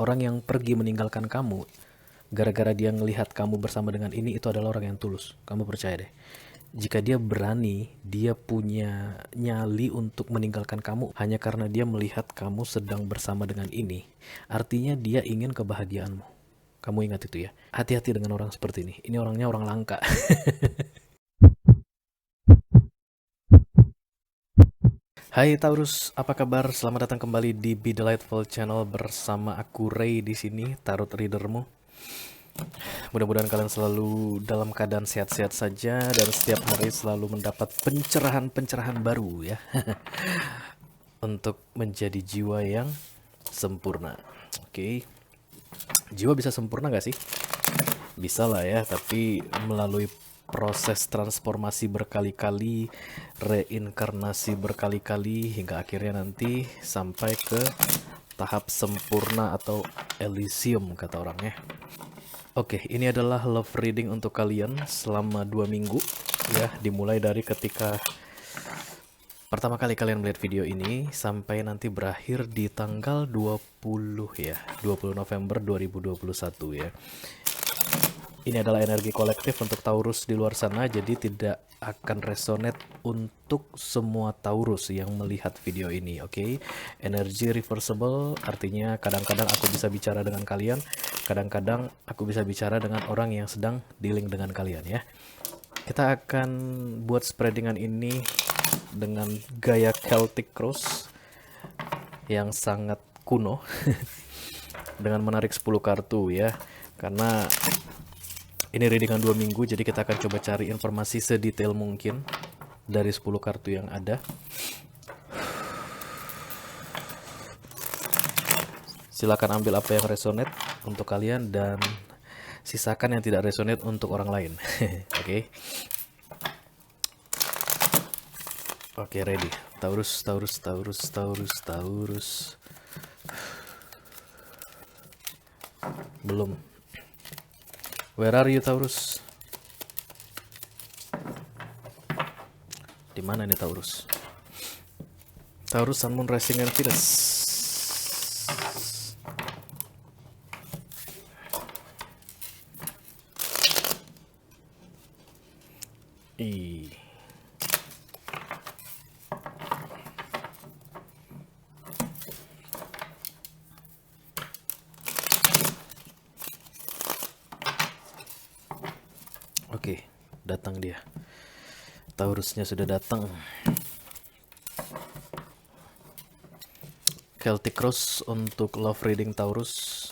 Orang yang pergi meninggalkan kamu gara-gara dia ngelihat kamu bersama dengan ini, itu adalah orang yang tulus. Kamu percaya deh. Jika dia berani, dia punya nyali untuk meninggalkan kamu hanya karena dia melihat kamu sedang bersama dengan ini, artinya dia ingin kebahagiaanmu. Kamu ingat itu ya. Hati-hati dengan orang seperti ini. Ini orangnya orang langka. Hai Taurus, apa kabar? Selamat datang kembali di Be Delightful Channel bersama aku Ray di sini, tarot readermu. Mudah-mudahan kalian selalu dalam keadaan sehat-sehat saja dan setiap hari selalu mendapat pencerahan-pencerahan baru ya untuk menjadi jiwa yang sempurna. Oke. Jiwa bisa sempurna gak sih? Bisa lah ya, tapi melalui proses transformasi berkali-kali, reinkarnasi berkali-kali, hingga akhirnya nanti sampai ke tahap sempurna atau Elysium kata orangnya. Oke, ini adalah love reading untuk kalian selama 2 minggu ya, dimulai dari ketika pertama kali kalian melihat video ini sampai nanti berakhir di tanggal 20 ya, 20 November 2021 ya. Ini adalah energi kolektif untuk Taurus di luar sana, jadi tidak akan resonate untuk semua Taurus yang melihat video ini, oke? Energi reversible artinya kadang-kadang aku bisa bicara dengan kalian, kadang-kadang aku bisa bicara dengan orang yang sedang dealing dengan kalian ya. Kita akan buat spreadingan ini dengan gaya Celtic Cross yang sangat kuno dengan menarik 10 kartu ya, karena ini readingan 2 minggu, jadi kita akan coba cari informasi sedetail mungkin dari 10 kartu yang ada. Silakan ambil apa yang resonate untuk kalian dan sisakan yang tidak resonate untuk orang lain. Oke. Oke, ready. Taurus, Taurus, Taurus, Taurus, Taurus. Belum. Where are you, Taurus? Di mana nih Taurus? Taurus, Sun, Moon, Rising, and Venus. Oke, datang dia. Taurusnya sudah datang. Celtic Cross untuk love reading Taurus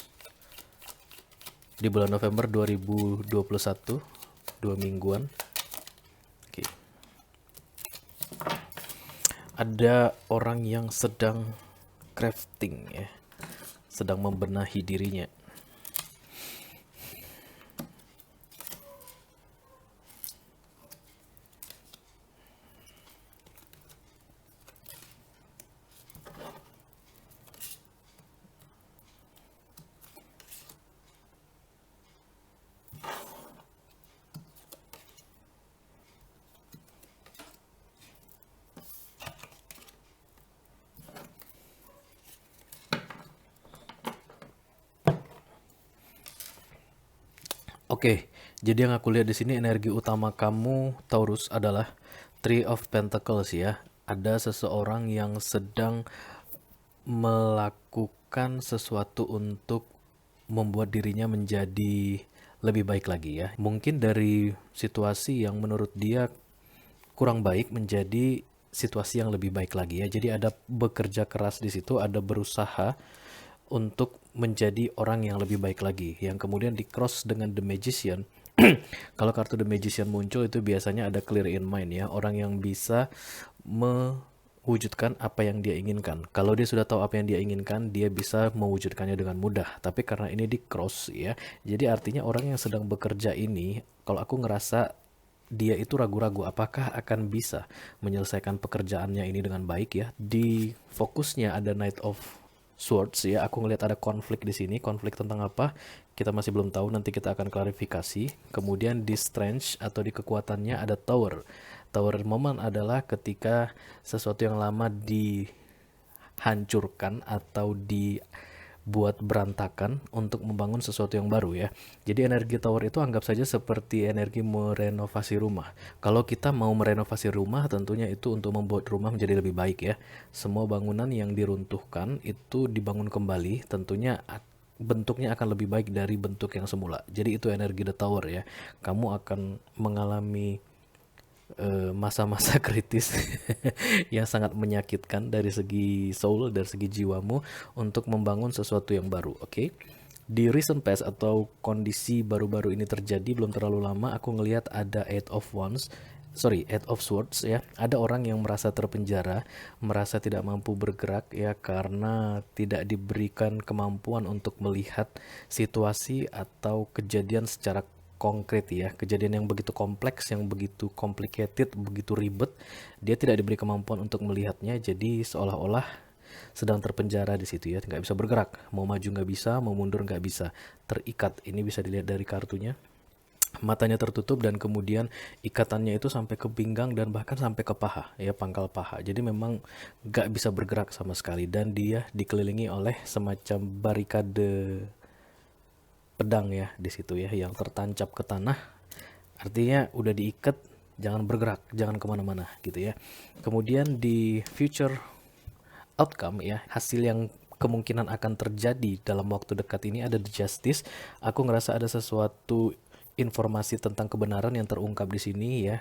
di bulan November 2021, 2 mingguan. Oke. Ada orang yang sedang crafting ya, sedang membenahi dirinya. Oke, jadi yang aku lihat di sini energi utama kamu Taurus adalah Three of Pentacles ya. Ada seseorang yang sedang melakukan sesuatu untuk membuat dirinya menjadi lebih baik lagi ya. Mungkin dari situasi yang menurut dia kurang baik menjadi situasi yang lebih baik lagi ya. Jadi ada bekerja keras di situ, ada berusaha untuk menjadi orang yang lebih baik lagi, yang kemudian di cross dengan The Magician. Kalau kartu The Magician muncul itu biasanya ada clear in mind ya, orang yang bisa mewujudkan apa yang dia inginkan. Kalau dia sudah tahu apa yang dia inginkan, dia bisa mewujudkannya dengan mudah. Tapi karena ini di cross ya, jadi artinya orang yang sedang bekerja ini, kalau aku ngerasa dia itu ragu-ragu apakah akan bisa menyelesaikan pekerjaannya ini dengan baik ya. Di fokusnya ada Knight of Swords ya, aku ngelihat ada konflik di sini. Konflik tentang apa? Kita masih belum tahu, nanti kita akan klarifikasi. Kemudian di strength atau di kekuatannya ada Tower. Tower moment adalah ketika sesuatu yang lama dihancurkan atau buat berantakan untuk membangun sesuatu yang baru ya. Jadi energi tower itu anggap saja seperti energi merenovasi rumah. Kalau kita mau merenovasi rumah, tentunya itu untuk membuat rumah menjadi lebih baik ya. Semua bangunan yang diruntuhkan itu dibangun kembali, tentunya bentuknya akan lebih baik dari bentuk yang semula. Jadi itu energi the tower ya. Kamu akan mengalami masa-masa kritis yang sangat menyakitkan dari segi soul, dari segi jiwamu untuk membangun sesuatu yang baru, oke? Di recent past atau kondisi baru-baru ini terjadi belum terlalu lama, aku ngelihat ada Eight of Swords ya. Ada orang yang merasa terpenjara, merasa tidak mampu bergerak ya karena tidak diberikan kemampuan untuk melihat situasi atau kejadian secara konkret ya, kejadian yang begitu kompleks, yang begitu complicated, begitu ribet, dia tidak diberi kemampuan untuk melihatnya, jadi seolah-olah sedang terpenjara di situ ya, nggak bisa bergerak, mau maju nggak bisa, mau mundur nggak bisa, terikat. Ini bisa dilihat dari kartunya, matanya tertutup dan kemudian ikatannya itu sampai ke pinggang dan bahkan sampai ke paha ya, pangkal paha. Jadi memang nggak bisa bergerak sama sekali dan dia dikelilingi oleh semacam barikade pedang ya di situ ya, yang tertancap ke tanah, artinya udah diikat, jangan bergerak, jangan kemana-mana gitu ya. Kemudian di future outcome ya, hasil yang kemungkinan akan terjadi dalam waktu dekat ini ada the justice. Aku ngerasa ada sesuatu informasi tentang kebenaran yang terungkap di sini ya.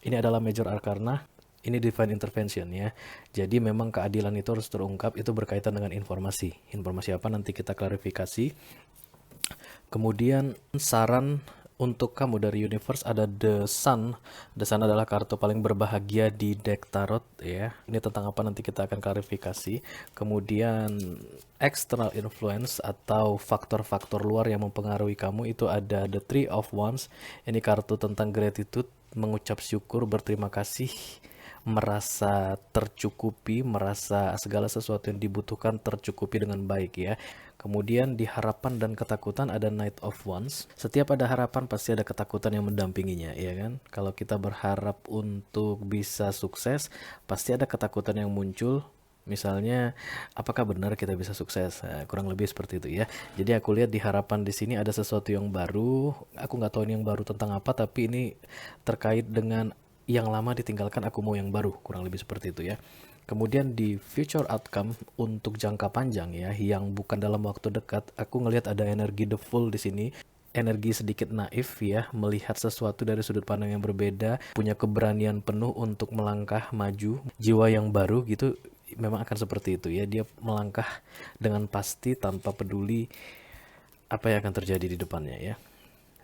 Ini adalah major arcana, ini divine intervention ya. Jadi memang keadilan itu harus terungkap, itu berkaitan dengan informasi. Informasi apa nanti kita klarifikasi. Kemudian saran untuk kamu dari universe ada The Sun. The Sun adalah kartu paling berbahagia di deck tarot ya. Ini tentang apa nanti kita akan klarifikasi. Kemudian external influence atau faktor-faktor luar yang mempengaruhi kamu itu ada The Three of Wands. Ini kartu tentang gratitude, mengucap syukur, berterima kasih, merasa tercukupi, merasa segala sesuatu yang dibutuhkan tercukupi dengan baik ya. Kemudian di harapan dan ketakutan ada Knight of Wands. Setiap ada harapan pasti ada ketakutan yang mendampinginya, ya kan? Kalau kita berharap untuk bisa sukses, pasti ada ketakutan yang muncul. Misalnya, apakah benar kita bisa sukses? Nah, kurang lebih seperti itu ya. Jadi aku lihat di harapan di sini ada sesuatu yang baru. Aku nggak tahu ini yang baru tentang apa, tapi ini terkait dengan yang lama ditinggalkan, aku mau yang baru, kurang lebih seperti itu ya. Kemudian di future outcome untuk jangka panjang ya, yang bukan dalam waktu dekat, aku ngelihat ada energi the fool di sini. Energi sedikit naif ya, melihat sesuatu dari sudut pandang yang berbeda, punya keberanian penuh untuk melangkah maju, jiwa yang baru gitu. Memang akan seperti itu ya, dia melangkah dengan pasti tanpa peduli apa yang akan terjadi di depannya ya.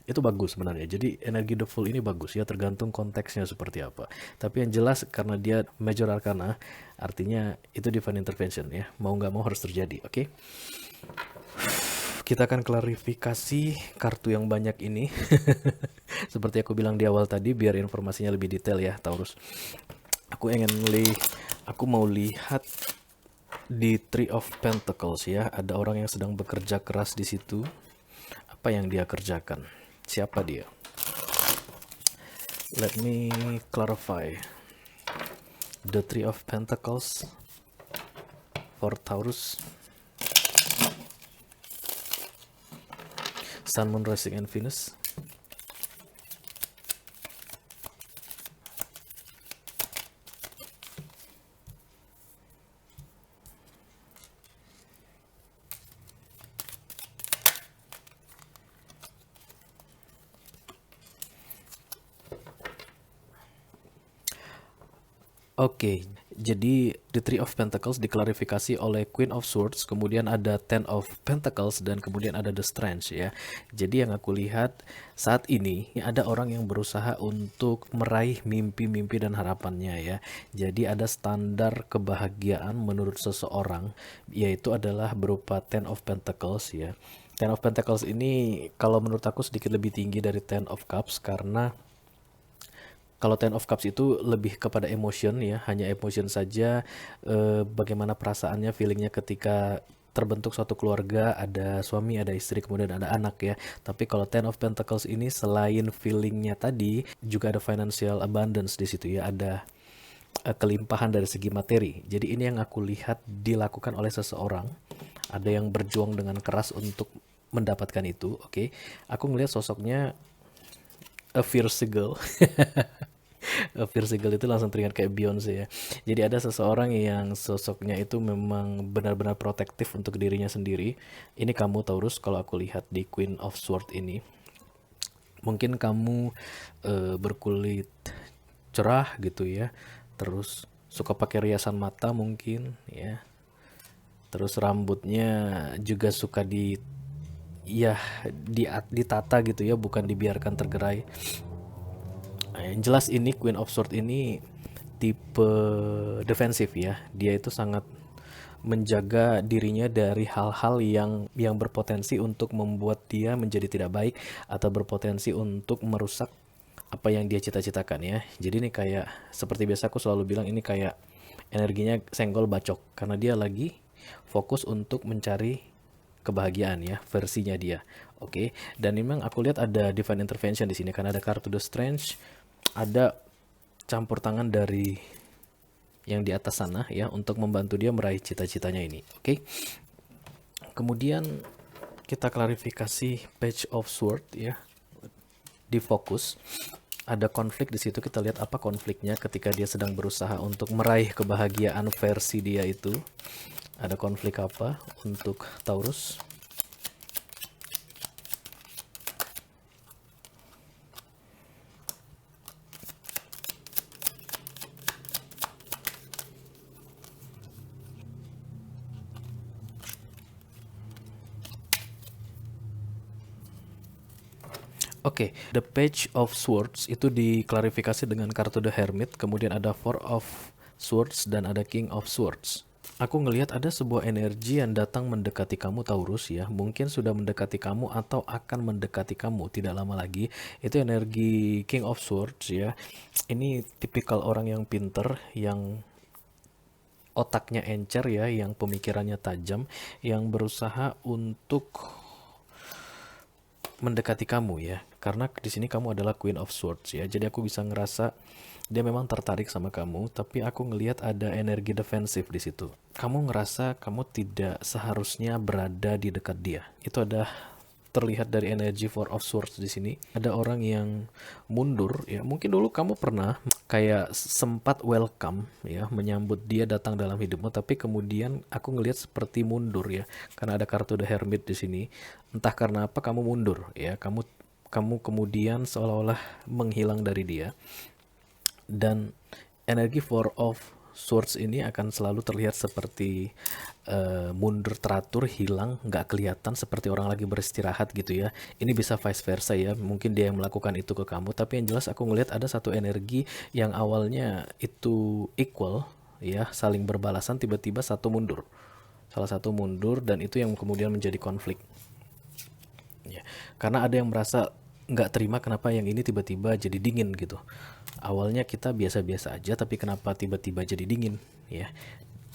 Itu bagus sebenarnya. Jadi energi the fool ini bagus ya, tergantung konteksnya seperti apa. Tapi yang jelas karena dia major arcana, artinya itu divine intervention ya. Mau nggak mau harus terjadi, oke? Kita akan klarifikasi kartu yang banyak ini. Seperti aku bilang di awal tadi, biar informasinya lebih detail ya, Taurus. Aku mau lihat di Three of Pentacles ya. Ada orang yang sedang bekerja keras di situ. Apa yang dia kerjakan? Siapa dia? Let me clarify. The Three of Pentacles for Taurus. Sun, Moon, Rising, and Venus. Oke, jadi the Three of Pentacles diklarifikasi oleh Queen of Swords, kemudian ada Ten of Pentacles, dan kemudian ada the Strength ya. Jadi yang aku lihat saat ini ada orang yang berusaha untuk meraih mimpi-mimpi dan harapannya ya. Jadi ada standar kebahagiaan menurut seseorang, yaitu adalah berupa Ten of Pentacles ya. Ten of Pentacles ini kalau menurut aku sedikit lebih tinggi dari Ten of Cups, karena kalau Ten of Cups itu lebih kepada emotion ya, hanya emotion saja, bagaimana perasaannya, feelingnya ketika terbentuk suatu keluarga, ada suami, ada istri, kemudian ada anak ya. Tapi kalau Ten of Pentacles ini selain feelingnya tadi, juga ada financial abundance di situ ya, ada kelimpahan dari segi materi. Jadi ini yang aku lihat dilakukan oleh seseorang ada yang berjuang dengan keras untuk mendapatkan itu. Oke, aku ngelihat sosoknya a fierce girl. Fierce girl itu langsung teringat kayak Beyonce ya. Jadi ada seseorang yang sosoknya itu memang benar-benar protektif untuk dirinya sendiri. Ini kamu Taurus kalau aku lihat di Queen of Swords ini. Mungkin kamu berkulit cerah gitu ya. Terus suka pakai riasan mata mungkin ya. Terus rambutnya juga suka ya ditata gitu ya, bukan dibiarkan tergerai. Yang jelas ini Queen of Swords ini tipe defensif ya. Dia itu sangat menjaga dirinya dari hal-hal yang berpotensi untuk membuat dia menjadi tidak baik atau berpotensi untuk merusak apa yang dia cita-citakan ya. Jadi ini kayak seperti biasa aku selalu bilang, ini kayak energinya senggol bacok karena dia lagi fokus untuk mencari kebahagiaan ya, versinya dia. Oke, dan memang aku lihat ada divine intervention di sini karena ada kartu The Strange, ada campur tangan dari yang di atas sana ya untuk membantu dia meraih cita-citanya ini. Oke. Kemudian kita klarifikasi Page of Sword ya. Di fokus ada konflik di situ, kita lihat apa konfliknya ketika dia sedang berusaha untuk meraih kebahagiaan versi dia itu. Ada konflik apa untuk Taurus? Oke, The Page of Swords itu diklarifikasi dengan kartu The Hermit, kemudian ada Four of Swords dan ada King of Swords. Aku ngelihat ada sebuah energi yang datang mendekati kamu Taurus ya, mungkin sudah mendekati kamu atau akan mendekati kamu tidak lama lagi. Itu energi King of Swords ya. Ini tipikal orang yang pinter, yang otaknya encer ya, yang pemikirannya tajam, yang berusaha untuk mendekati kamu ya, karena di sini kamu adalah Queen of Swords ya. Jadi aku bisa ngerasa dia memang tertarik sama kamu, tapi aku ngelihat ada energi defensif di situ. Kamu ngerasa kamu tidak seharusnya berada di dekat dia. Itu ada terlihat dari energi Four of Swords di sini. Ada orang yang mundur ya. Mungkin dulu kamu pernah kayak sempat welcome ya, menyambut dia datang dalam hidupmu, tapi kemudian aku ngelihat seperti mundur ya. Karena ada kartu The Hermit di sini. Entah karena apa kamu mundur ya. Kamu kemudian seolah-olah menghilang dari dia. Dan energi Four of Swords ini akan selalu terlihat seperti mundur teratur, hilang, nggak kelihatan, seperti orang lagi beristirahat gitu ya. Ini bisa vice versa ya, mungkin dia yang melakukan itu ke kamu, tapi yang jelas aku ngelihat ada satu energi yang awalnya itu equal ya, saling berbalasan, tiba-tiba satu mundur, salah satu mundur, dan itu yang kemudian menjadi konflik ya. Karena ada yang merasa nggak terima kenapa yang ini tiba-tiba jadi dingin gitu. Awalnya kita biasa-biasa aja, tapi kenapa tiba-tiba jadi dingin ya.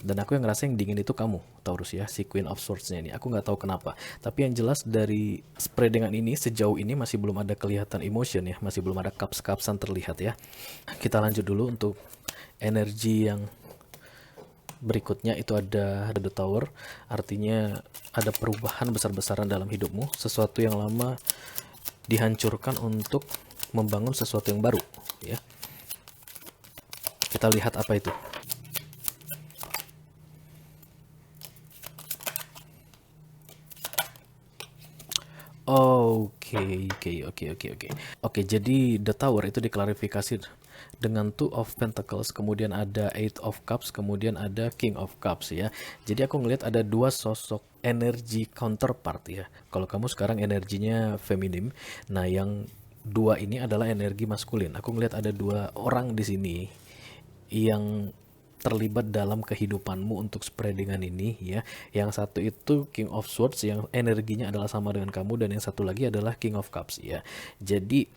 Dan aku yang ngerasa yang dingin itu kamu Taurus ya, si Queen of Swords-nya ini. Aku nggak tahu kenapa, tapi yang jelas dari spray dengan ini sejauh ini masih belum ada kelihatan emotion ya, masih belum ada cups-cupsan terlihat ya. Kita lanjut dulu untuk energi yang berikutnya. Itu ada The Tower, artinya ada perubahan besar-besaran dalam hidupmu, sesuatu yang lama dihancurkan untuk membangun sesuatu yang baru ya. Kita lihat apa itu. Oke, jadi The Tower itu diklarifikasi dengan Two of Pentacles, kemudian ada Eight of Cups, kemudian ada King of Cups ya. Jadi aku ngelihat ada dua sosok energi counterpart ya. Kalau kamu sekarang energinya feminim, nah yang dua ini adalah energi maskulin. Aku ngelihat ada dua orang di sini yang terlibat dalam kehidupanmu untuk spreadingan ini ya. Yang satu itu King of Swords yang energinya adalah sama dengan kamu, dan yang satu lagi adalah King of Cups ya. Jadi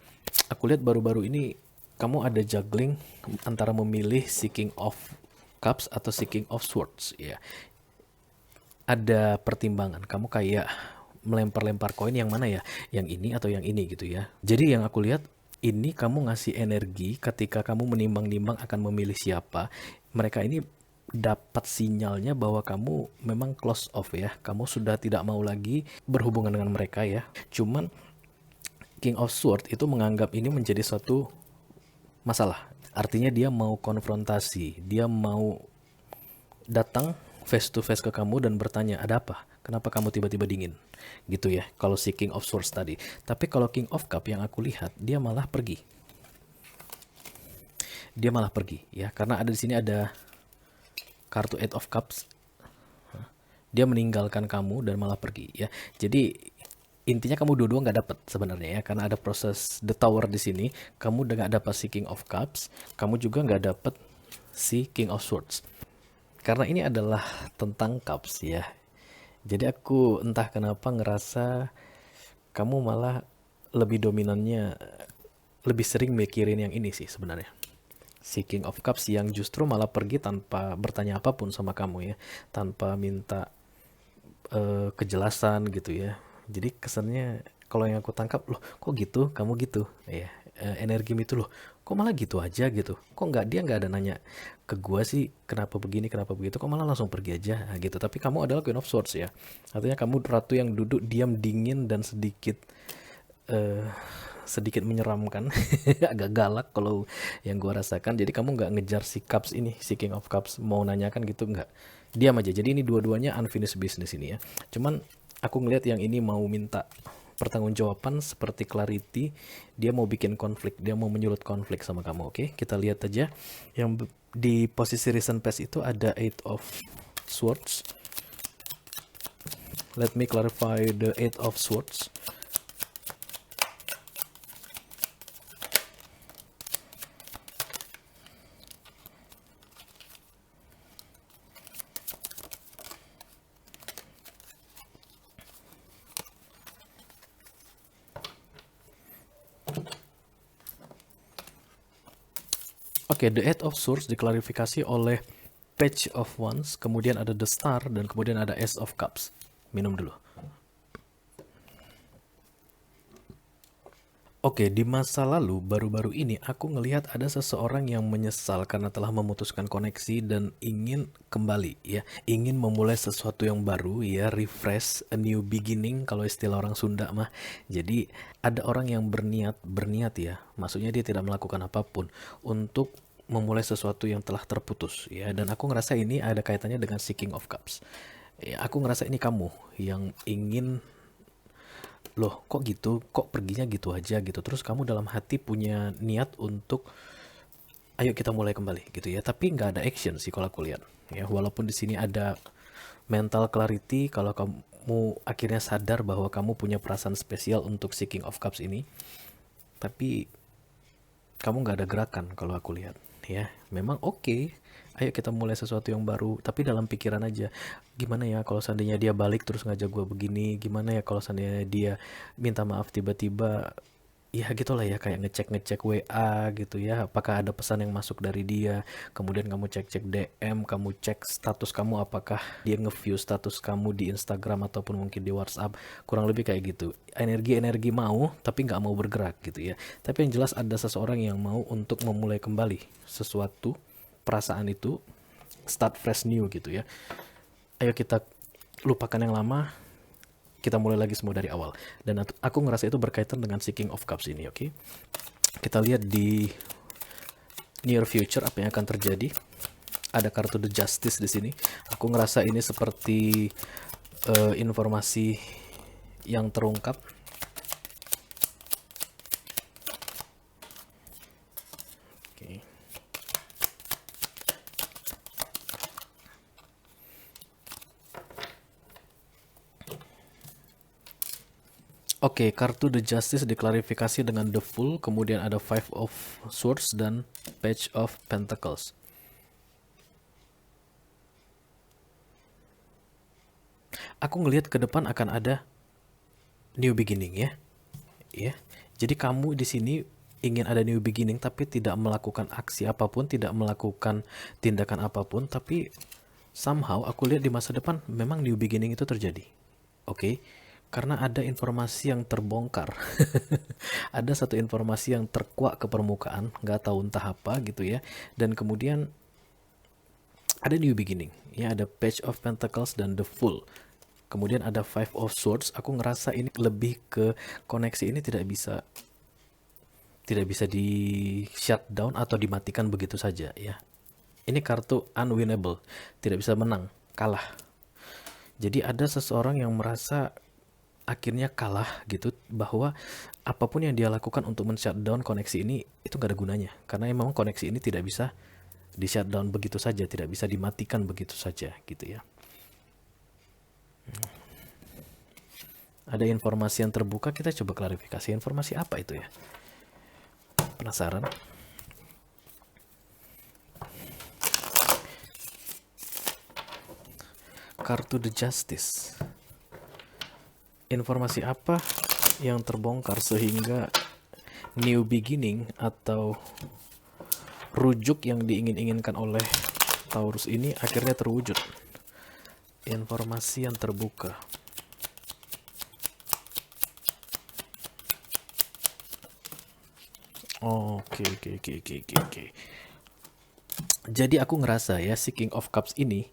aku lihat baru-baru ini kamu ada juggling antara memilih si King of Cups atau si King of Swords ya. Ada pertimbangan, kamu kayak melempar-lempar koin, yang mana ya, yang ini atau yang ini gitu ya. Jadi yang aku lihat ini kamu ngasih energi ketika kamu menimbang-nimbang akan memilih siapa. Mereka ini dapat sinyalnya bahwa kamu memang close off ya. Kamu sudah tidak mau lagi berhubungan dengan mereka ya. Cuman King of Swords itu menganggap ini menjadi suatu masalah. Artinya dia mau konfrontasi, dia mau datang face to face ke kamu dan bertanya, ada apa? Kenapa kamu tiba-tiba dingin? Gitu ya, kalau si King of Swords tadi. Tapi kalau King of Cup yang aku lihat, dia malah pergi. Dia malah pergi ya, karena ada di sini ada kartu Eight of Cups. Dia meninggalkan kamu dan malah pergi ya. Jadi intinya kamu dua-dua nggak dapat sebenarnya ya, karena ada proses the tower di sini. Kamu udah nggak dapat si King of Cups, kamu juga nggak dapat si King of Swords. Karena ini adalah tentang cups ya. Jadi aku entah kenapa ngerasa kamu malah lebih dominannya, lebih sering mikirin yang ini sih sebenarnya. Si King of Cups yang justru malah pergi tanpa bertanya apapun sama kamu ya, tanpa minta kejelasan gitu ya. Jadi kesannya kalau yang aku tangkap, loh kok gitu, kamu gitu ya, energi itu loh kok malah gitu aja gitu, kok dia nggak ada nanya ke gua sih kenapa begini kenapa begitu, kok malah langsung pergi aja gitu. Tapi kamu adalah Queen of Swords ya, artinya kamu ratu yang duduk diam dingin dan sedikit eh, sedikit menyeramkan, agak galak kalau yang gua rasakan. Jadi kamu nggak ngejar si Cups ini, si King of Cups mau nanyakan gitu, nggak, diam aja. Jadi ini dua-duanya unfinished business ini ya. Cuman aku ngelihat yang ini mau minta pertanggungjawaban seperti clarity, dia mau bikin konflik, dia mau menyulut konflik sama kamu. Oke, kita lihat aja yang di posisi recent past itu ada Eight of Swords. Let me clarify the Eight of Swords. Oke, the Eight of Swords diklarifikasi oleh Page of Wands, kemudian ada the Star, dan kemudian ada Ace of Cups. Minum dulu. Oke, di masa lalu, baru-baru ini aku ngelihat ada seseorang yang menyesal karena telah memutuskan koneksi dan ingin kembali ya, ingin memulai sesuatu yang baru ya, refresh, a new beginning kalau istilah orang Sunda mah. Jadi ada orang yang berniat ya, maksudnya dia tidak melakukan apapun untuk memulai sesuatu yang telah terputus ya, dan aku ngerasa ini ada kaitannya dengan King of Cups. Ya, aku ngerasa ini kamu yang ingin, loh kok gitu, kok perginya gitu aja gitu. Terus kamu dalam hati punya niat untuk ayo kita mulai kembali gitu ya, tapi nggak ada action sih kalau aku lihat ya. Walaupun di sini ada mental clarity, kalau kamu akhirnya sadar bahwa kamu punya perasaan spesial untuk King of Cups ini, tapi kamu nggak ada gerakan kalau aku lihat ya. Memang oke, ayo kita mulai sesuatu yang baru, tapi dalam pikiran aja, gimana ya kalau seandainya dia balik terus ngajak gue begini, gimana ya kalau seandainya dia minta maaf tiba-tiba, ya gitulah ya, kayak ngecek WA gitu ya, apakah ada pesan yang masuk dari dia. Kemudian kamu cek DM, kamu cek status kamu, apakah dia nge-view status kamu di Instagram ataupun mungkin di WhatsApp. Kurang lebih kayak gitu, energi mau tapi nggak mau bergerak gitu ya. Tapi yang jelas ada seseorang yang mau untuk memulai kembali sesuatu, perasaan itu, start fresh new gitu ya. Ayo kita lupakan yang lama, kita mulai lagi semua dari awal. Dan aku ngerasa itu berkaitan dengan King of Cups ini. Oke, kita lihat di near future apa yang akan terjadi. Ada kartu The Justice di sini. Aku ngerasa ini seperti informasi yang terungkap. Oke. Oke, kartu The Justice diklarifikasi dengan The Fool, kemudian ada Five of Swords dan Page of Pentacles. Aku ngelihat ke depan akan ada new beginning ya. Ya. Jadi kamu di sini ingin ada new beginning tapi tidak melakukan aksi apapun, tidak melakukan tindakan apapun, tapi somehow aku lihat di masa depan memang new beginning itu terjadi. Oke. Karena ada informasi yang terbongkar. Ada satu informasi yang terkuak ke permukaan, nggak tahu entah apa gitu ya. Dan kemudian ada new beginning, ya ada Page of Pentacles dan the Fool. Kemudian ada Five of Swords. Aku ngerasa ini lebih ke koneksi ini tidak bisa di shutdown atau dimatikan begitu saja ya. Ini kartu unwinnable, tidak bisa menang, kalah. Jadi ada seseorang yang merasa akhirnya kalah gitu, bahwa apapun yang dia lakukan untuk men-shutdown koneksi ini itu gak ada gunanya. Karena memang koneksi ini tidak bisa di shutdown begitu saja, tidak bisa dimatikan begitu saja gitu ya. Ada informasi yang terbuka, kita coba klarifikasi informasi apa itu ya. Penasaran? Kartu The Justice. Informasi apa yang terbongkar sehingga new beginning atau rujuk yang diingin-inginkan oleh Taurus ini akhirnya terwujud? Informasi yang terbuka. Oke. Jadi aku ngerasa ya si King of Cups ini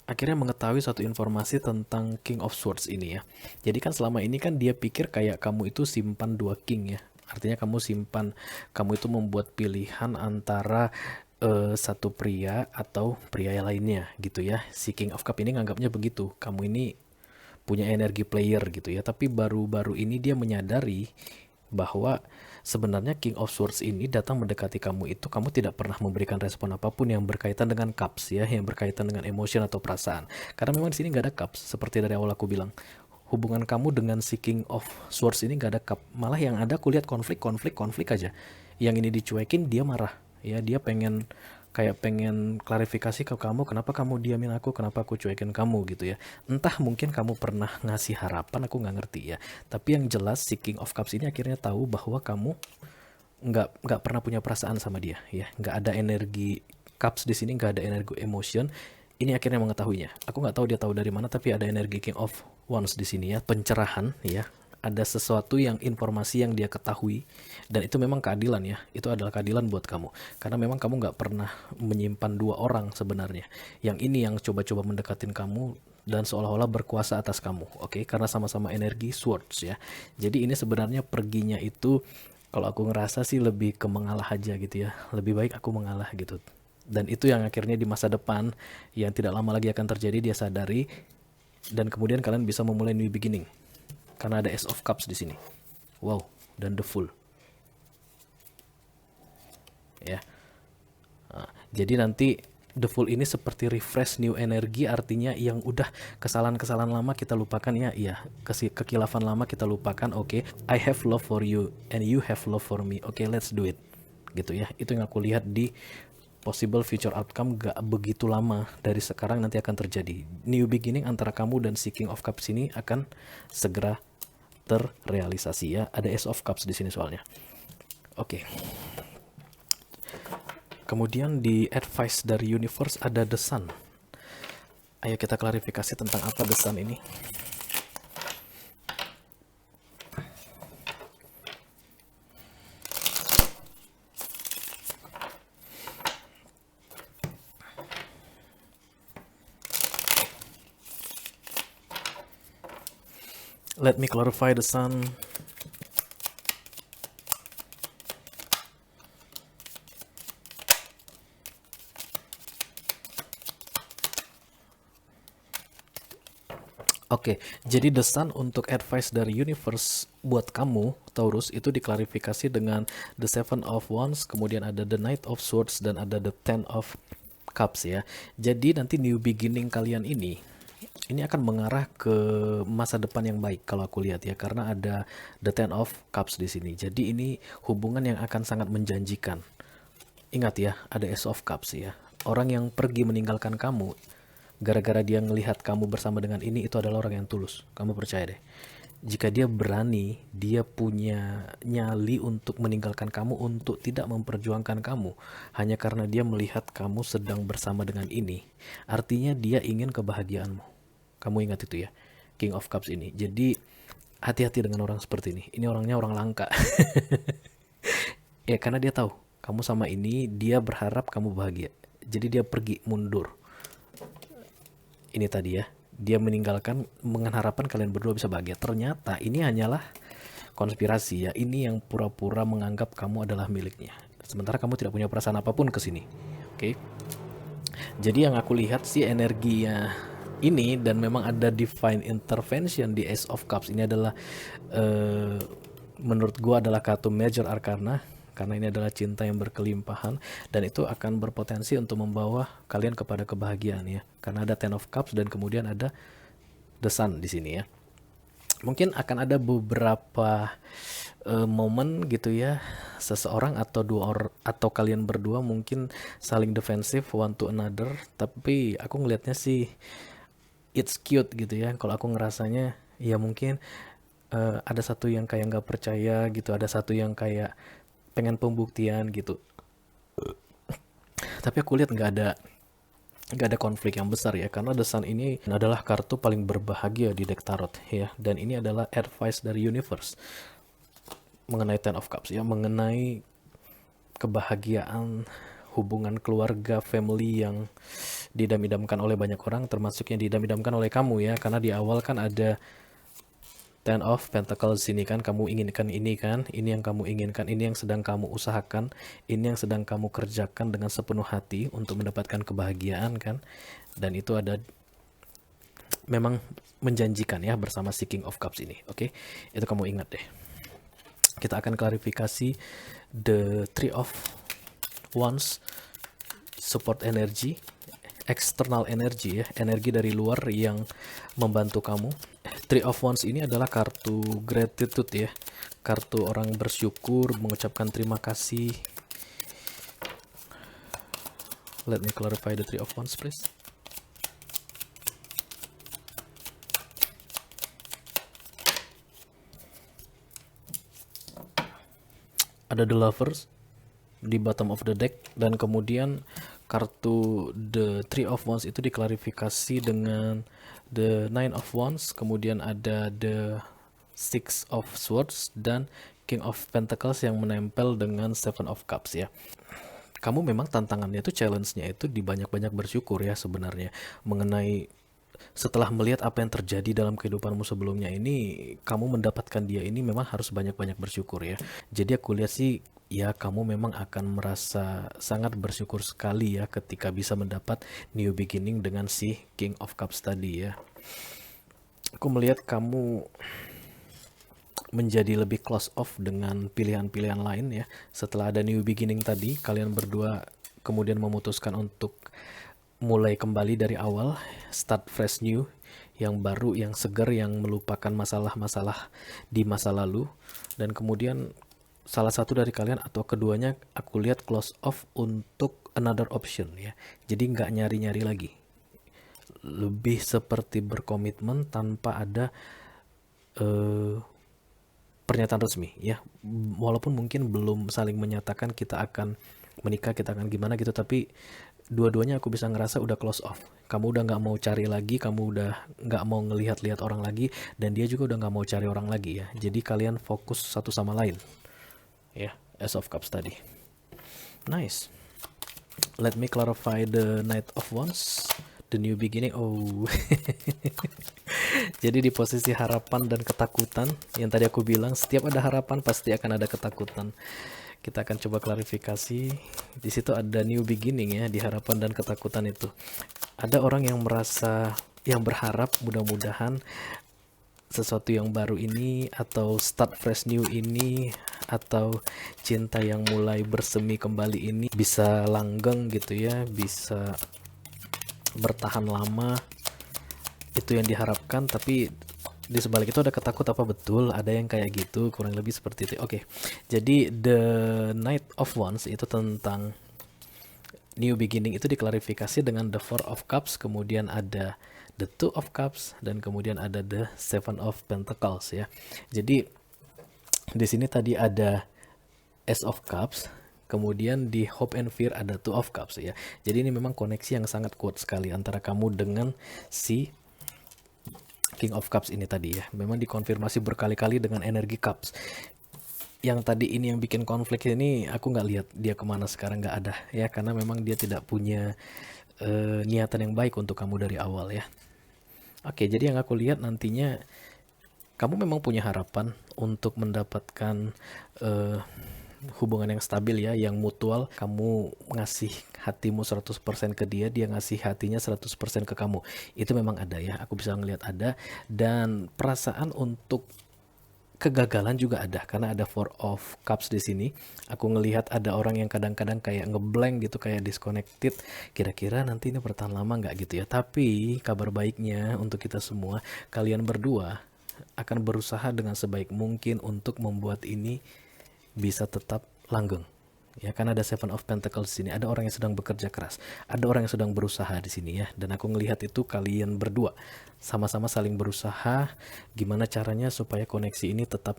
akhirnya mengetahui suatu informasi tentang King of Swords ini ya. Jadi kan selama ini kan dia pikir kayak kamu itu simpan dua king ya. Artinya kamu itu membuat pilihan antara satu pria atau pria yang lainnya gitu ya. Si King of Cup ini nganggapnya begitu. Kamu ini punya energi player gitu ya. Tapi baru-baru ini dia menyadari bahwa sebenarnya King of Swords ini datang mendekati kamu itu, kamu tidak pernah memberikan respon apapun yang berkaitan dengan cups ya, yang berkaitan dengan emosi atau perasaan. Karena memang di sini nggak ada cups, seperti dari awal aku bilang. Hubungan kamu dengan si King of Swords ini nggak ada cup, malah yang ada aku lihat konflik aja. Yang ini dicuekin dia marah, ya dia pengen klarifikasi ke kamu, kenapa kamu diamin aku, kenapa aku cuekin kamu gitu ya. Entah mungkin kamu pernah ngasih harapan, aku nggak ngerti ya. Tapi yang jelas si King of Cups ini akhirnya tahu bahwa kamu nggak pernah punya perasaan sama dia ya, nggak ada energi Cups di sini, nggak ada energi emotion. Ini akhirnya mengetahuinya. Aku nggak tahu dia tahu dari mana, tapi ada energi King of Wands di sini ya, pencerahan ya. Ada sesuatu yang informasi yang dia ketahui, dan itu memang keadilan ya. Itu adalah keadilan buat kamu, karena memang kamu nggak pernah menyimpan dua orang sebenarnya. Yang ini yang coba-coba mendekatin kamu dan seolah-olah berkuasa atas kamu, oke? Karena sama-sama energi swords ya. Jadi ini sebenarnya perginya itu, kalau aku ngerasa sih lebih ke mengalah aja gitu ya. Lebih baik aku mengalah gitu. Dan itu yang akhirnya di masa depan yang tidak lama lagi akan terjadi, dia sadari, dan kemudian kalian bisa memulai new beginning. Karena ada Ace of Cups di sini. Wow, dan the Fool. Ya. Nah, jadi nanti the Fool ini seperti refresh new energi, artinya yang udah kesalahan-kesalahan lama kita lupakan ya. Iya, kekilafan lama kita lupakan. Oke, I have love for you and you have love for me. Oke, let's do it. Gitu ya. Itu yang aku lihat di possible future outcome gak begitu lama dari sekarang nanti akan terjadi. New beginning antara kamu dan si King of Cups ini akan segera terrealisasi ya. Ada Ace of Cups di sini soalnya. Oke. Kemudian di advice dari universe ada The Sun. Ayo kita klarifikasi tentang apa The Sun ini. Let me clarify the Sun. Oke, jadi The Sun untuk advice dari universe buat kamu, Taurus, itu diklarifikasi dengan The Seven of Wands, kemudian ada The Knight of Swords, dan ada The Ten of Cups ya. Jadi nanti new beginning kalian ini akan mengarah ke masa depan yang baik kalau aku lihat ya, karena ada The Ten of Cups di sini. Jadi ini hubungan yang akan sangat menjanjikan. Ingat ya, ada Ace of Cups ya. Orang yang pergi meninggalkan kamu gara-gara dia ngelihat kamu bersama dengan ini, itu adalah orang yang tulus. Kamu percaya deh. Jika dia berani, dia punya nyali untuk meninggalkan kamu, untuk tidak memperjuangkan kamu hanya karena dia melihat kamu sedang bersama dengan ini, artinya dia ingin kebahagiaanmu. Kamu ingat itu ya, King of Cups ini. Jadi hati-hati dengan orang seperti ini. Ini orangnya orang langka. Ya karena dia tahu kamu sama ini, dia berharap kamu bahagia. Jadi dia pergi mundur. Ini tadi ya, dia meninggalkan dengan harapan kalian berdua bisa bahagia. Ternyata ini hanyalah konspirasi ya. Ini yang pura-pura menganggap kamu adalah miliknya. Sementara kamu tidak punya perasaan apapun ke sini. Oke. Jadi yang aku lihat sih energinya ini, dan memang ada divine intervention di Ace of Cups. Ini adalah menurut gua adalah kartu major arcana, karena ini adalah cinta yang berkelimpahan, dan itu akan berpotensi untuk membawa kalian kepada kebahagiaan ya. Karena ada Ten of Cups dan kemudian ada The Sun di sini ya. Mungkin akan ada beberapa momen gitu ya, seseorang atau atau kalian berdua mungkin saling defensif one to another, tapi aku ngelihatnya sih it's cute gitu ya. Kalau aku ngerasanya ya mungkin ada satu yang kayak nggak percaya gitu, ada satu yang kayak pengen pembuktian gitu. Tapi aku lihat nggak ada konflik yang besar ya, karena The Sun ini adalah kartu paling berbahagia di deck tarot ya, dan ini adalah advice dari universe mengenai Ten of Cups ya, mengenai kebahagiaan hubungan keluarga, family yang didam-idamkan oleh banyak orang, termasuk yang didam-idamkan oleh kamu ya, karena di awal kan ada Ten of Pentacles sini kan, kamu inginkan ini kan, ini yang kamu inginkan, ini yang sedang kamu usahakan, ini yang sedang kamu kerjakan dengan sepenuh hati untuk mendapatkan kebahagiaan kan, dan itu ada memang menjanjikan ya bersama si King of Cups ini. Oke, itu kamu ingat deh. Kita akan klarifikasi the Three of Wands, support energy, external energy ya, energi dari luar yang membantu kamu. Three of Wands ini adalah kartu gratitude ya, kartu orang bersyukur, mengucapkan terima kasih. Let me clarify the Three of Wands please. Ada The Lovers di bottom of the deck, dan kemudian kartu The Three of Wands itu diklarifikasi dengan The Nine of Wands, kemudian ada The Six of Swords dan King of Pentacles yang menempel dengan Seven of Cups ya. Kamu memang tantangannya itu, challenge-nya itu di banyak-banyak bersyukur ya sebenarnya, mengenai setelah melihat apa yang terjadi dalam kehidupanmu sebelumnya ini, kamu mendapatkan dia ini memang harus banyak-banyak bersyukur ya. Jadi aku lihat sih ya, kamu memang akan merasa sangat bersyukur sekali ya ketika bisa mendapat new beginning dengan si King of Cups tadi ya. Aku melihat kamu menjadi lebih close off dengan pilihan-pilihan lain ya. Setelah ada new beginning tadi, kalian berdua kemudian memutuskan untuk mulai kembali dari awal, start fresh new, yang baru, yang segar, yang melupakan masalah-masalah di masa lalu. Dan kemudian salah satu dari kalian atau keduanya aku lihat close off untuk another option ya. Jadi nggak nyari-nyari lagi, lebih seperti berkomitmen tanpa ada pernyataan resmi ya. Walaupun mungkin belum saling menyatakan kita akan menikah, kita akan gimana gitu, tapi dua-duanya aku bisa ngerasa udah close off. Kamu udah nggak mau cari lagi, kamu udah nggak mau ngelihat-lihat orang lagi, dan dia juga udah nggak mau cari orang lagi ya. Jadi kalian fokus satu sama lain ya. Ace of Cups tadi, nice. Let me clarify the Knight of Wands, the new beginning. Oh jadi di posisi harapan dan ketakutan yang tadi aku bilang, setiap ada harapan pasti akan ada ketakutan. Kita akan coba klarifikasi. Di situ ada new beginning ya, di harapan dan ketakutan itu. Ada orang yang merasa, yang berharap mudah-mudahan sesuatu yang baru ini, atau start fresh new ini, atau cinta yang mulai bersemi kembali ini bisa langgeng gitu ya, bisa bertahan lama. Itu yang diharapkan, tapi di sebalik itu ada ketakut apa betul, ada yang kayak gitu, kurang lebih seperti itu. Oke, jadi the Knight of Wands itu tentang new beginning, itu diklarifikasi dengan the Four of Cups, kemudian ada the Two of Cups, dan kemudian ada the Seven of Pentacles ya. Jadi di sini tadi ada Ace of Cups, kemudian di Hope and Fear ada Two of Cups ya. Jadi ini memang koneksi yang sangat kuat sekali antara kamu dengan si King of Cups ini tadi ya. Memang dikonfirmasi berkali-kali dengan energi Cups yang tadi ini yang bikin konflik ini aku nggak lihat dia kemana sekarang, nggak ada ya, karena memang dia tidak punya niatan yang baik untuk kamu dari awal ya. Oke, jadi yang aku lihat nantinya kamu memang punya harapan untuk mendapatkan eh, hubungan yang stabil ya, yang mutual. Kamu ngasih hatimu 100% ke dia, dia ngasih hatinya 100% ke kamu. Itu memang ada ya, aku bisa ngelihat ada. Dan perasaan untuk kegagalan juga ada, karena ada Four of Cups di sini. Aku ngelihat ada orang yang kadang-kadang kayak ngeblank gitu, kayak disconnected. Kira-kira nanti ini bertahan lama nggak gitu ya. Tapi kabar baiknya untuk kita semua, kalian berdua akan berusaha dengan sebaik mungkin untuk membuat ini bisa tetap langgeng. Ya, kan ada Seven of Pentacles di sini. Ada orang yang sedang bekerja keras, ada orang yang sedang berusaha di sini ya. Dan aku ngelihat itu kalian berdua sama-sama saling berusaha gimana caranya supaya koneksi ini tetap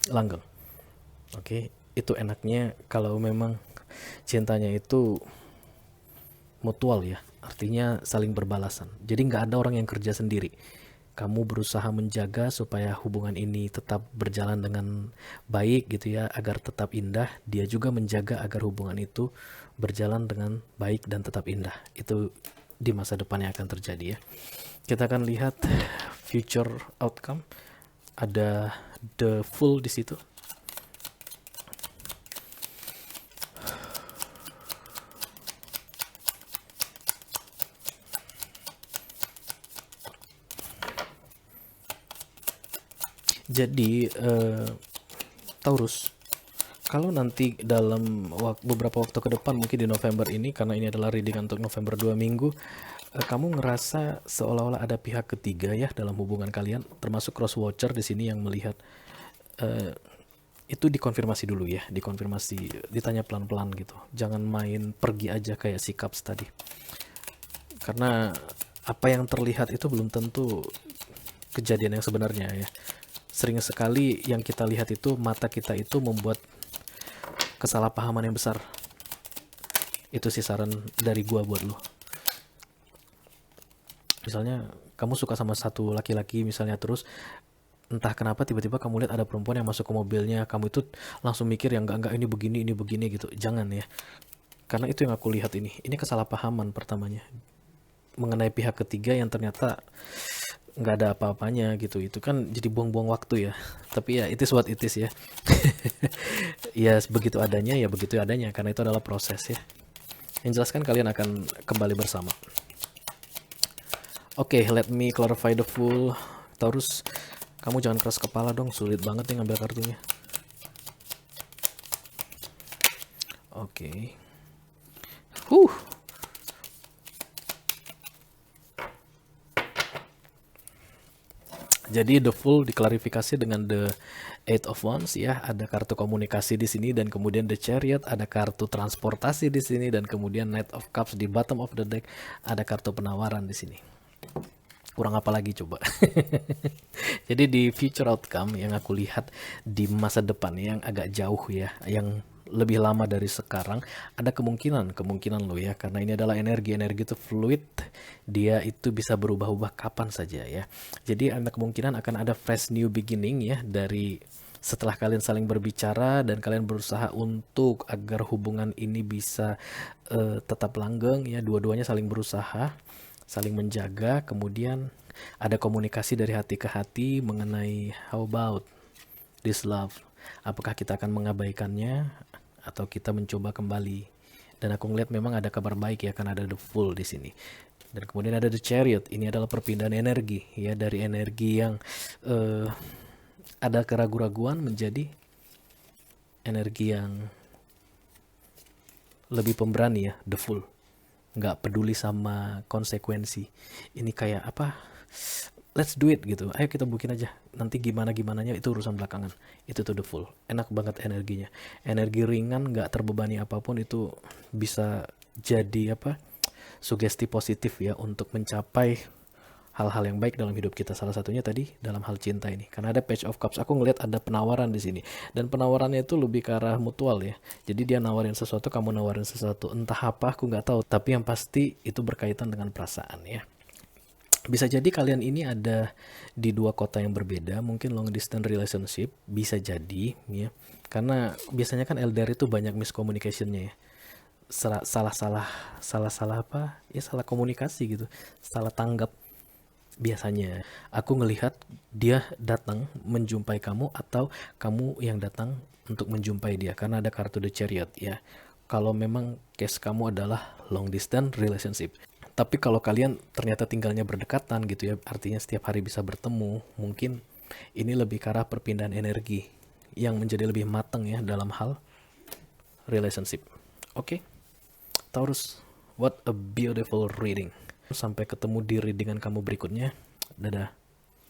langgeng. Oke, itu enaknya kalau memang cintanya itu mutual ya, artinya saling berbalasan. Jadi nggak ada orang yang kerja sendiri. Kamu berusaha menjaga supaya hubungan ini tetap berjalan dengan baik gitu ya, agar tetap indah. Dia juga menjaga agar hubungan itu berjalan dengan baik dan tetap indah. Itu di masa depan yang akan terjadi ya. Kita akan lihat future outcome. Ada the Fool di situ. Jadi Taurus, kalau nanti dalam beberapa waktu ke depan, mungkin di November ini, karena ini adalah reading untuk November 2 minggu, kamu ngerasa seolah-olah ada pihak ketiga ya dalam hubungan kalian, termasuk cross watcher di sini yang melihat, itu dikonfirmasi dulu ya, dikonfirmasi, ditanya pelan-pelan gitu. Jangan main pergi aja kayak si Cups tadi. Karena apa yang terlihat itu belum tentu kejadian yang sebenarnya ya. Sering sekali yang kita lihat itu, mata kita itu membuat kesalahpahaman yang besar. Itu sih saran dari gua buat lo. Misalnya kamu suka sama satu laki-laki misalnya, terus entah kenapa tiba-tiba kamu lihat ada perempuan yang masuk ke mobilnya, kamu itu langsung mikir yang enggak ini begini gitu. Jangan ya. Karena itu yang aku lihat ini kesalahpahaman pertamanya. Mengenai pihak ketiga yang ternyata nggak ada apa-apanya gitu. Itu kan jadi buang-buang waktu ya. Tapi ya it is what it is ya. Ya begitu adanya ya begitu adanya, karena itu adalah proses ya. Yang jelas kan kalian akan kembali bersama. Oke, let me clarify the Fool. Taurus, kamu jangan keras kepala dong, sulit banget nih ngambil kartunya. Oke. Jadi the Fool diklarifikasi dengan the Eight of Wands ya, ada kartu komunikasi di sini, dan kemudian the Chariot, ada kartu transportasi di sini, dan kemudian Knight of Cups di bottom of the deck, ada kartu penawaran di sini. Kurang apa lagi coba? Jadi di future outcome yang aku lihat di masa depan yang agak jauh ya, yang lebih lama dari sekarang, ada kemungkinan lo ya, karena ini adalah energi itu fluid, dia itu bisa berubah-ubah kapan saja ya. Jadi ada kemungkinan akan ada fresh new beginning ya, dari setelah kalian saling berbicara dan kalian berusaha untuk agar hubungan ini bisa tetap langgeng ya, dua-duanya saling berusaha, saling menjaga. Kemudian ada komunikasi dari hati ke hati mengenai how about this love, apakah kita akan mengabaikannya atau kita mencoba kembali. Dan aku ngeliat memang ada kabar baik ya, karena ada the Fool di sini. Dan kemudian ada the Chariot, ini adalah perpindahan energi ya, dari energi yang ada keraguan-raguan menjadi energi yang lebih pemberani ya, the Fool. Nggak peduli sama konsekuensi. Ini kayak apa? Let's do it gitu. Ayo kita bikin aja. Nanti gimananya itu urusan belakangan. Itu tuh the Fool. Enak banget energinya. Energi ringan, nggak terbebani apapun, itu bisa jadi apa? Sugesti positif ya untuk mencapai hal-hal yang baik dalam hidup kita. Salah satunya tadi dalam hal cinta ini. Karena ada Page of Cups. Aku ngeliat ada penawaran di sini. Dan penawarannya itu lebih ke arah mutual ya. Jadi dia nawarin sesuatu, kamu nawarin sesuatu. Entah apa aku nggak tahu. Tapi yang pasti itu berkaitan dengan perasaan ya. Bisa jadi kalian ini ada di dua kota yang berbeda, mungkin long distance relationship, bisa jadi ya. Karena biasanya kan LDR itu banyak miscommunicationnya ya. Salah-salah apa? Ya salah komunikasi gitu, salah tanggap biasanya. Aku ngelihat dia datang menjumpai kamu atau kamu yang datang untuk menjumpai dia karena ada kartu The Chariot ya. Kalau memang case kamu adalah long distance relationship. Tapi kalau kalian ternyata tinggalnya berdekatan gitu ya, artinya setiap hari bisa bertemu, mungkin ini lebih ke arah perpindahan energi yang menjadi lebih matang ya dalam hal relationship. Oke, Taurus, what a beautiful reading. Sampai ketemu di readingan kamu berikutnya. Dadah.